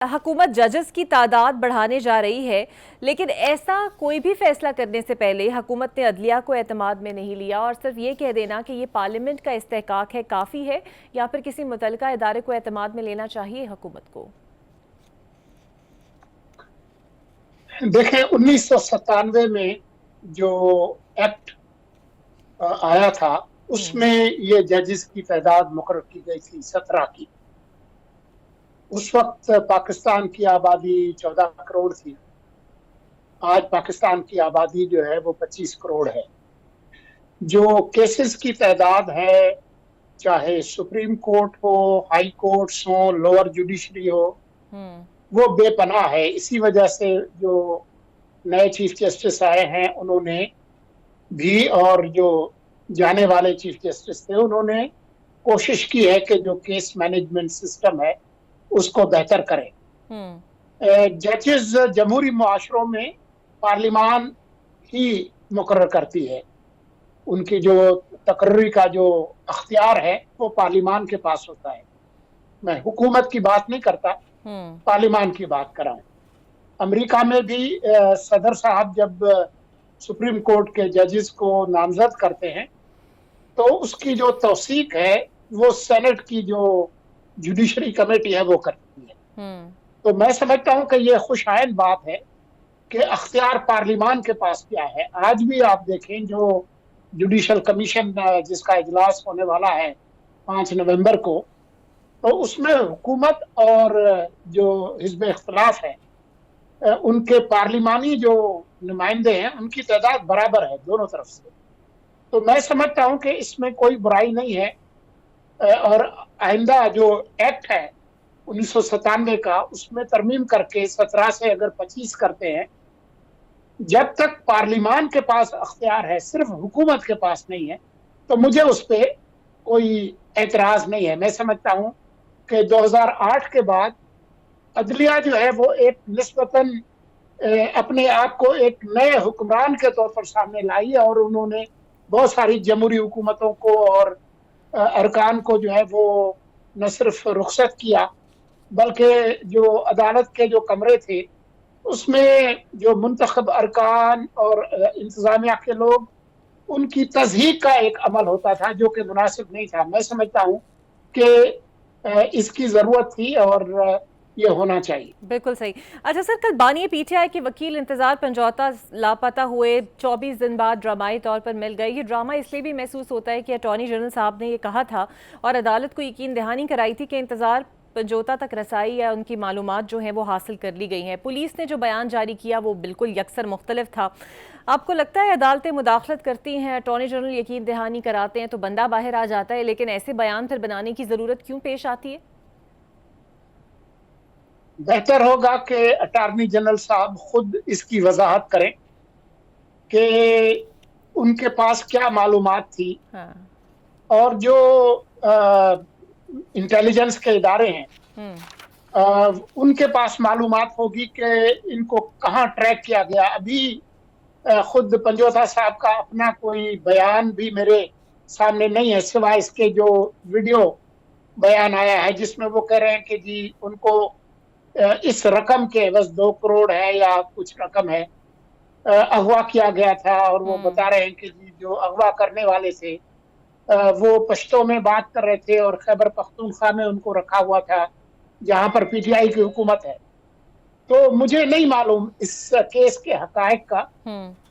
حکومت ججز کی تعداد بڑھانے جا رہی ہے، لیکن ایسا کوئی بھی فیصلہ کرنے سے پہلے حکومت نے عدلیہ کو اعتماد میں نہیں لیا اور صرف یہ کہہ دینا کہ یہ پارلیمنٹ کا استحقاق ہے کافی ہے، یا پھر کسی متعلقہ ادارے کو اعتماد میں لینا چاہیے حکومت کو؟ دیکھیں 1997 میں جو ایکٹ آیا تھا اس میں یہ ججز کی تعداد مقرر کی گئی تھی 17 کی. اس وقت پاکستان کی آبادی 14 کروڑ تھی. آج پاکستان کی آبادی جو ہے وہ 25 کروڑ ہے. جو کیسز کی تعداد ہے، چاہے سپریم کورٹ ہو، ہائی کورٹس ہو، لوور جوڈیشری ہو، وہ بے پناہ ہے. اسی وجہ سے جو نئے چیف جسٹس آئے ہیں انہوں نے بھی، اور جو جانے والے چیف جسٹس تھے انہوں نے کوشش کی ہے کہ جو کیس مینجمنٹ سسٹم ہے اس کو بہتر کریں. ججز جمہوری معاشروں میں پارلیمان ہی مقرر کرتی ہے. ان کی جو تقرری کا جو اختیار ہے وہ پارلیمان کے پاس ہوتا ہے. میں حکومت کی بات نہیں کرتا، پارلیمان کی بات کر رہا ہوں. امریکہ میں بھی صدر صاحب جب سپریم کورٹ کے ججز کو نامزد کرتے ہیں تو اس کی جو توثیق ہے وہ سینٹ کی جو جوڈیشری کمیٹی ہے وہ کرتی ہے. تو میں سمجھتا ہوں کہ یہ خوش آئند بات ہے کہ اختیار پارلیمان کے پاس کیا ہے. آج بھی آپ دیکھیں جو جوڈیشل کمیشن جس کا اجلاس ہونے والا ہے 5 نومبر کو، تو اس میں حکومت اور جو حزب اختلاف ہے ان کے پارلیمانی جو نمائندے ہیں ان کی تعداد برابر ہے دونوں طرف سے. تو میں سمجھتا ہوں کہ اس میں کوئی برائی نہیں ہے. اور آئندہ جو ایکٹ ہے 1997 کا اس میں ترمیم کر کے 17 سے اگر 25 کرتے ہیں، جب تک پارلیمان کے پاس اختیار ہے، صرف حکومت کے پاس نہیں ہے، تو مجھے اس پہ کوئی اعتراض نہیں ہے. میں سمجھتا ہوں کہ 2008 کے بعد عدلیہ جو ہے وہ ایک نسبتاً اپنے آپ کو ایک نئے حکمران کے طور پر سامنے لائی، اور انہوں نے بہت ساری جمہوری حکومتوں کو اور ارکان کو جو ہے وہ نہ صرف رخصت کیا، بلکہ جو عدالت کے جو کمرے تھے اس میں جو منتخب ارکان اور انتظامیہ کے لوگ، ان کی تصحیح کا ایک عمل ہوتا تھا جو کہ مناسب نہیں تھا. میں سمجھتا ہوں کہ اس کی ضرورت تھی اور یہ ہونا چاہیے. بالکل صحیح. اچھا سر، کل بانی پی ٹی آئی کے وکیل انتظار پنجوتا لاپتہ ہوئے 24 دن بعد ڈرامائی طور پر مل گئے. یہ ڈرامہ اس لیے بھی محسوس ہوتا ہے کہ اٹارنی جنرل صاحب نے یہ کہا تھا اور عدالت کو یقین دہانی کرائی تھی کہ انتظار پنجوتا تک رسائی یا ان کی معلومات جو ہیں وہ حاصل کر لی گئی ہیں. پولیس نے جو بیان جاری کیا وہ بالکل یکسر مختلف تھا. آپ کو لگتا ہے عدالتیں مداخلت کرتی ہیں، اٹارنی جنرل یقین دہانی کراتے ہیں تو بندہ باہر آ جاتا ہے، لیکن ایسے بیان پھر بنانے کی ضرورت کیوں پیش آتی ہے؟ بہتر ہوگا کہ اٹارنی جنرل صاحب خود اس کی وضاحت کریں کہ ان کے پاس کیا معلومات تھی، اور جو انٹیلیجنس کے ادارے ہیں ان کے پاس معلومات ہوگی کہ ان کو کہاں ٹریک کیا گیا. ابھی خود پنجوتا صاحب کا اپنا کوئی بیان بھی میرے سامنے نہیں ہے، سوائے اس کے جو ویڈیو بیان آیا ہے جس میں وہ کہہ رہے ہیں کہ جی ان کو اس رقم کے بس 2 کروڑ ہے یا کچھ رقم ہے اغوا کیا گیا تھا. اور وہ بتا رہے ہیں کہ جی جو اغوا کرنے والے تھے وہ پشتوں میں بات کر رہے تھے اور خیبر پختونخوا میں ان کو رکھا ہوا تھا جہاں پر پی ٹی آئی کی حکومت ہے. تو مجھے نہیں معلوم اس کیس کے حقائق کا،